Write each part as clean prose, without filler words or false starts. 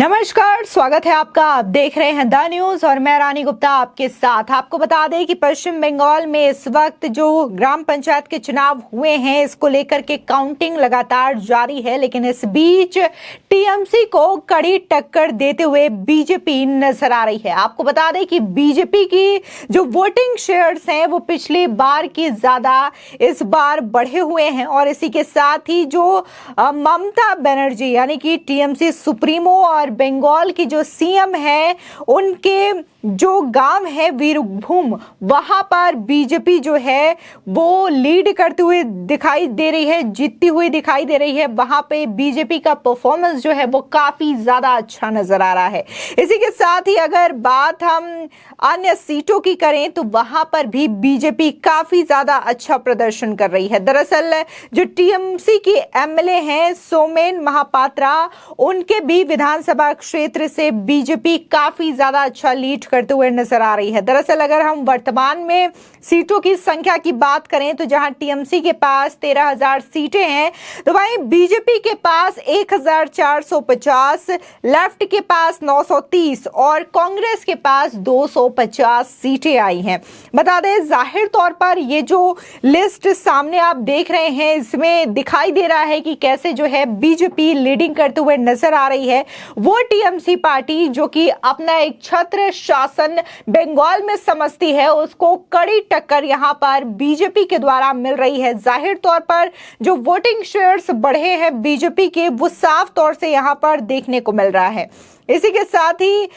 नमस्कार, स्वागत है आपका। आप देख रहे हैं द न्यूज और मैं रानी गुप्ता आपके साथ। आपको बता दें कि पश्चिम बंगाल में इस वक्त जो ग्राम पंचायत के चुनाव हुए हैं, इसको लेकर के काउंटिंग लगातार जारी है, लेकिन इस बीच टीएमसी को कड़ी टक्कर देते हुए बीजेपी नजर आ रही है। आपको बता दें कि बीजेपी की जो वोटिंग शेयर्स हैं वो पिछली बार की ज्यादा इस बार बढ़े हुए हैं और इसी के साथ ही जो ममता बनर्जी यानी कि टीएमसी सुप्रीमो और बंगाल की जो सीएम है, उनके जो गांव है वीरभूम, वहां पर बीजेपी जो है वो लीड करते हुए दिखाई दे रही है, जीतती हुई दिखाई दे रही है। वहां पे बीजेपी का परफॉर्मेंस जो है वो काफी ज्यादा अच्छा नजर आ रहा है। इसी के साथ ही अगर बात हम अन्य सीटों की करें तो वहां पर भी बीजेपी काफी ज्यादा अच्छा प्रदर्शन कर रही है। दरअसल जो टीएमसी के एमएलए हैं सोमेन महापात्रा, उनके भी विधानसभा क्षेत्र से बीजेपी काफी ज्यादा अच्छा लीड करते हुए नजर आ रही है। दरअसल अगर हम वर्तमान में सीटों की संख्या की बात करें तो जहां टीएमसी के पास 13,000 सीटें हैं, तो वहीं बीजेपी के पास 1,450, लेफ्ट के पास 930 और कांग्रेस के पास 250 सीटें आई हैं। बता दें, जाहिर तौर पर ये जो लिस्ट सामने आप देख रहे हैं, इसमें दिखाई दे रहा है कि कैसे जो है बीजेपी लीडिंग करते हुए नजर आ रही है। वो टीएमसी पार्टी जो कि अपना एक छत्र शासन बंगाल में समझती है, उसको कड़ी टक्कर यहां पर बीजेपी के द्वारा मिल रही है। जाहिर तौर पर जो वोटिंग शेयर्स बढ़े हैं बीजेपी के, वो साफ तौर से यहां पर देखने को मिल रहा है। इसी के साथ ही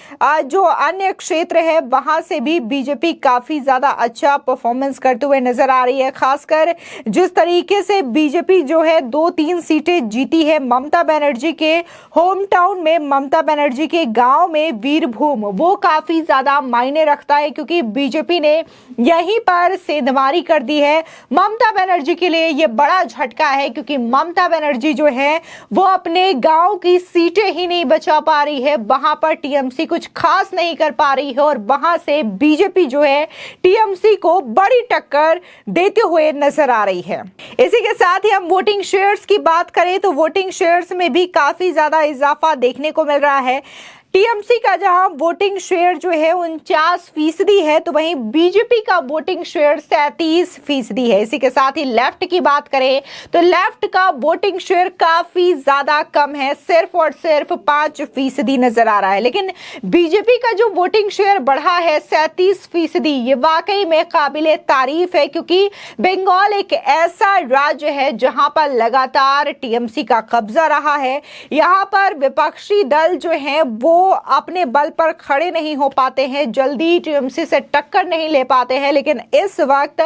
जो अन्य क्षेत्र है वहां से भी बीजेपी काफी ज्यादा अच्छा परफॉर्मेंस करते हुए नजर आ रही है। खासकर जिस तरीके से बीजेपी जो है 2-3 सीटें जीती है ममता बनर्जी के होम टाउन में, ममता बनर्जी के गांव में वीरभूम, वो काफी ज्यादा मायने रखता है क्योंकि बीजेपी ने यहीं पर सेंधमारी कर दी है। ममता बनर्जी के लिए यह बड़ा झटका है क्योंकि ममता बनर्जी जो है वो अपने गांव की सीटें ही नहीं बचा पा रही है, वहां पर टीएमसी कुछ खास नहीं कर पा रही है और वहां से बीजेपी जो है टीएमसी को बड़ी टक्कर देते हुए नजर आ रही है। इसी के साथ ही हम वोटिंग शेयर्स की बात करें तो वोटिंग शेयर्स में भी काफी ज्यादा इजाफा देखने को मिल रहा है। टीएमसी का जहां वोटिंग शेयर जो है 49% है, तो वहीं बीजेपी का वोटिंग शेयर 37% है। इसी के साथ ही लेफ्ट की बात करें तो लेफ्ट का वोटिंग शेयर काफी ज्यादा कम है, सिर्फ और सिर्फ 5% नजर आ रहा है। लेकिन बीजेपी का जो वोटिंग शेयर बढ़ा है 37%, ये वाकई में काबिले तारीफ है क्योंकि बंगाल एक ऐसा राज्य है जहां पर लगातार टीएमसी का कब्जा रहा है। यहां पर विपक्षी दल जो है वो अपने बल पर खड़े नहीं हो पाते हैं, जल्दी टीएमसी से टक्कर नहीं ले पाते हैं। लेकिन इस वक्त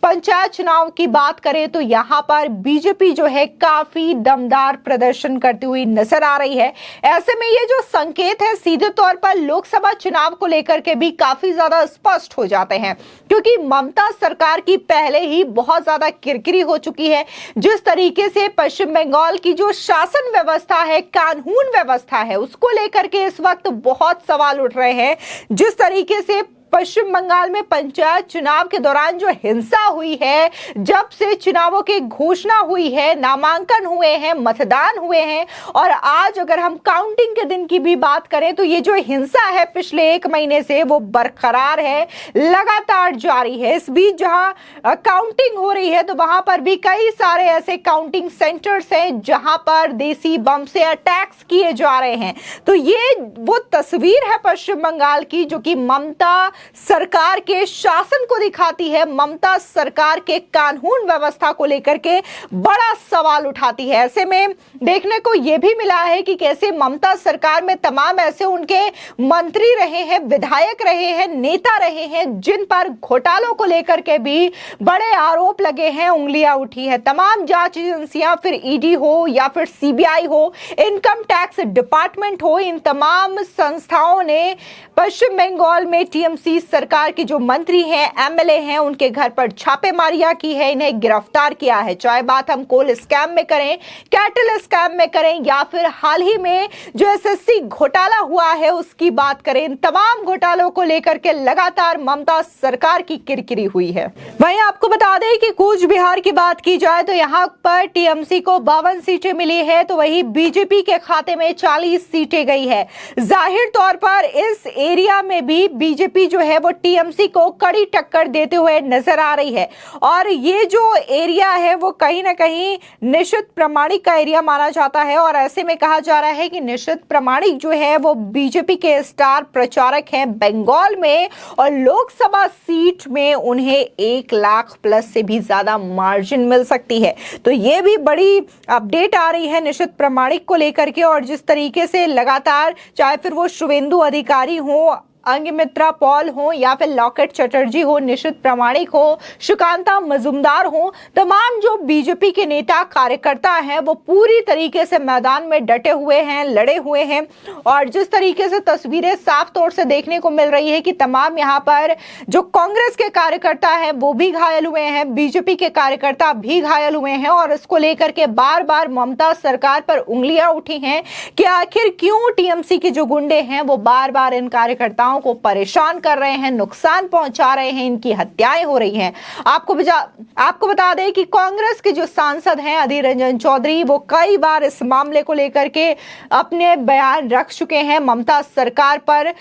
पंचायत चुनाव की बात करें तो यहां पर बीजेपी जो है काफी दमदार प्रदर्शन करती हुई नजर आ रही है। ऐसे में ये जो संकेत है सीधे तौर पर लोकसभा चुनाव को लेकर के भी काफी ज्यादा स्पष्ट हो जाते हैं क्योंकि ममता सरकार की पहले ही बहुत ज्यादा किरकिरी हो चुकी है। जिस तरीके से पश्चिम बंगाल की जो शासन व्यवस्था है, कानून व्यवस्था है, उसको लेकर के इस वक्त बहुत सवाल उठ रहे हैं। जिस तरीके से पश्चिम बंगाल में पंचायत चुनाव के दौरान जो हिंसा हुई है, जब से चुनावों की घोषणा हुई है, नामांकन हुए हैं, मतदान हुए हैं और आज अगर हम काउंटिंग के दिन की भी बात करें तो ये जो हिंसा है पिछले 1 महीने से वो बरकरार है, लगातार जारी है। इस बीच जहां काउंटिंग हो रही है तो वहां पर भी कई सारे ऐसे काउंटिंग सेंटर्स हैं जहां पर देसी बम से अटैक्स किए जा रहे हैं। तो ये वो तस्वीर है पश्चिम बंगाल की जो कि ममता सरकार के शासन को दिखाती है, ममता सरकार के कानून व्यवस्था को लेकर के बड़ा सवाल उठाती है। ऐसे में देखने को यह भी मिला है कि कैसे ममता सरकार में तमाम ऐसे उनके मंत्री रहे हैं, विधायक रहे हैं, नेता रहे हैं जिन पर घोटालों को लेकर के भी बड़े आरोप लगे हैं, उंगलियां उठी है। तमाम जांच एजेंसियां, फिर ईडी हो या फिर सीबीआई हो, इनकम टैक्स डिपार्टमेंट हो, इन तमाम संस्थाओं ने पश्चिम बंगाल में टीएमसी टीएमसी सरकार के जो मंत्री हैं, एमएलए हैं, उनके घर पर छापेमारियां की है, इन्हें गिरफ्तार किया है। चाहे बात हम कोल स्कैम में करें, कैटल स्कैम में करें, या फिर हाल ही में जो एसएससी घोटाला हुआ है उसकी बात करें, इन तमाम घोटालों को लेकर के लगातार ममता सरकार की किरकिरी हुई है। वहीं आपको बता दें कि कूच बिहार की बात की जाए तो यहां पर टीएमसी को 52 सीटें मिली है, तो वही बीजेपी के खाते में 40 सीटें गई है। जाहिर तौर पर इस एरिया में भी बीजेपी जो है वो टीएमसी को कड़ी टक्कर देते हुए नजर आ रही है। और ये जो एरिया है वो कहीं ना कहीं निशित प्रामाणिक का एरिया माना जाता है, और ऐसे में कहा जा रहा है कि निशित प्रामाणिक जो है वो बीजेपी के स्टार प्रचारक हैं बंगाल में, और लोकसभा सीट में उन्हें 1 लाख प्लस से भी ज्यादा मार्जिन मिल सकती है। तो ये भी बड़ी अपडेट आ रही है निशित प्रामाणिक को लेकर के। और जिस तरीके से लगातार, चाहे फिर वो शुभेंदु अधिकारी हो, अंगमित्रा पॉल हो, या फिर लॉकेट चटर्जी हो, निशित प्रामाणिक हो, सुकांता मजुमदार हो, तमाम जो बीजेपी के नेता कार्यकर्ता हैं वो पूरी तरीके से मैदान में डटे हुए हैं, लड़े हुए हैं। और जिस तरीके से तस्वीरें साफ तौर से देखने को मिल रही है कि तमाम यहाँ पर जो कांग्रेस के कार्यकर्ता हैं वो भी घायल हुए हैं, बीजेपी के कार्यकर्ता भी घायल हुए हैं, और इसको लेकर के बार बार ममता सरकार पर उंगलियां उठी हैं कि आखिर क्यों टीएमसी के जो गुंडे हैं वो बार बार इन कार्यकर्ताओं को परेशान कर रहे हैं, नुकसान पहुंचा रहे हैं, इनकी हत्याएं हो रही हैं। आपको बता दें कि कांग्रेस के जो सांसद हैं अधीर रंजन चौधरी, वो कई बार इस मामले को लेकर के अपने बयान रख चुके हैं, ममता सरकार पर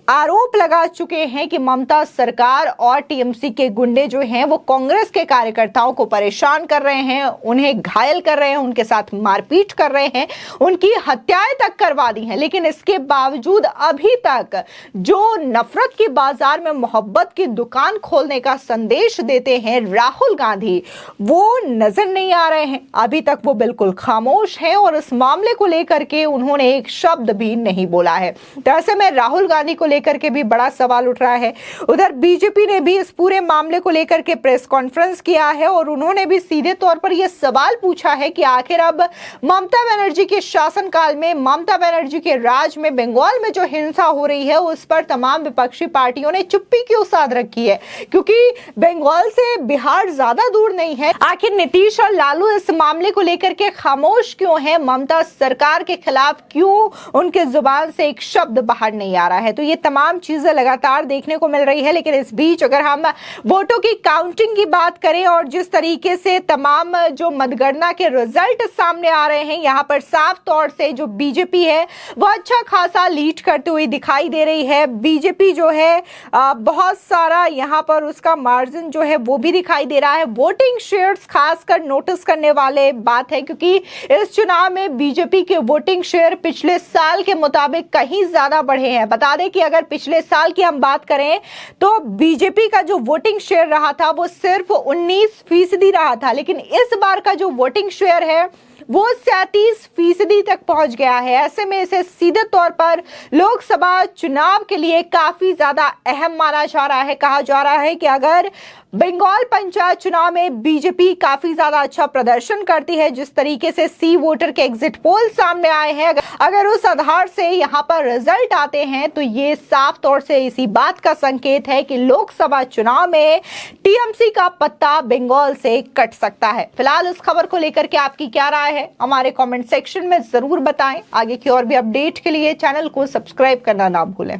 आरोप लगा चुके हैं कि ममता सरकार और टीएमसी के गुंडे जो हैं वो कांग्रेस के कार्यकर्ताओं को परेशान कर रहे हैं, उन्हें घायल कर रहे हैं, उनके साथ मारपीट कर रहे हैं, उनकी हत्याएं तक करवा दी हैं। लेकिन इसके बावजूद अभी तक जो नफरत की बाजार में मोहब्बत की दुकान खोलने का संदेश देते हैं राहुल गांधी, वो नजर नहीं आ रहे हैं। अभी तक वो बिल्कुल खामोश हैं और इस मामले को लेकर के उन्होंने एक शब्द भी नहीं बोला है। तो ऐसे में राहुल गांधी को लेकर के भी बड़ा सवाल उठ रहा है। उधर बीजेपी ने भी इस पूरे मामले को लेकर के प्रेस कॉन्फ्रेंस किया है, और उन्होंने भी सीधे तौर पर यह सवाल पूछा है कि आखिर अब ममता बनर्जी के शासनकाल में, ममता बनर्जी के राज में बंगाल में जो हिंसा हो रही है उस पर तमाम विपक्षी पार्टियों ने चुप्पी क्यों साध रखी है, क्योंकि बंगाल से बिहार ज्यादा दूर नहीं है। आखिर नीतीश और लालू इस मामले को लेकर के खामोश क्यों हैं, ममता सरकार के खिलाफ क्यों उनके जुबान से एक शब्द बाहर नहीं आ रहा है। तो ये तमाम चीजें लगातार देखने को मिल रही है। लेकिन इस बीच अगर हम वोटों की काउंटिंग की बात करें और जिस तरीके से तमाम जो मतगणना के रिजल्ट सामने आ रहे हैं, यहाँ पर साफ तौर से जो बीजेपी है वो अच्छा खासा लीड करते हुए दिखाई दे रही है। बीजेपी जो है बहुत सारा यहाँ पर उसका मार्जिन जो है वो भी दिखाई दे रहा है। वोटिंग शेयर्स खासकर नोटिस करने वाले बात है, क्योंकि इस चुनाव में बीजेपी के वोटिंग शेयर पिछले साल के मुताबिक कहीं ज्यादा बढ़े हैं। बता दें कि अगर पिछले साल की हम बात करें तो बीजेपी का जो वोटिंग शेयर रहा था वो सिर्फ 19% रहा था, लेकिन इस बार का जो वोटिंग शेयर है वो 37% तक पहुंच गया है। ऐसे में इसे सीधे तौर पर लोकसभा चुनाव के लिए काफी ज्यादा अहम माना जा रहा है। कहा जा रहा है कि अगर बंगाल पंचायत चुनाव में बीजेपी काफी ज्यादा अच्छा प्रदर्शन करती है, जिस तरीके से सी वोटर के एग्जिट पोल सामने आए हैं, अगर उस आधार से यहां पर रिजल्ट आते हैं तो ये साफ तौर से इसी बात का संकेत है कि लोकसभा चुनाव में टीएमसी का पत्ता बंगाल से कट सकता है। फिलहाल इस खबर को लेकर के आपकी क्या राय है, हमारे कमेंट सेक्शन में जरूर बताएं। आगे की और भी अपडेट के लिए चैनल को सब्सक्राइब करना ना भूलें।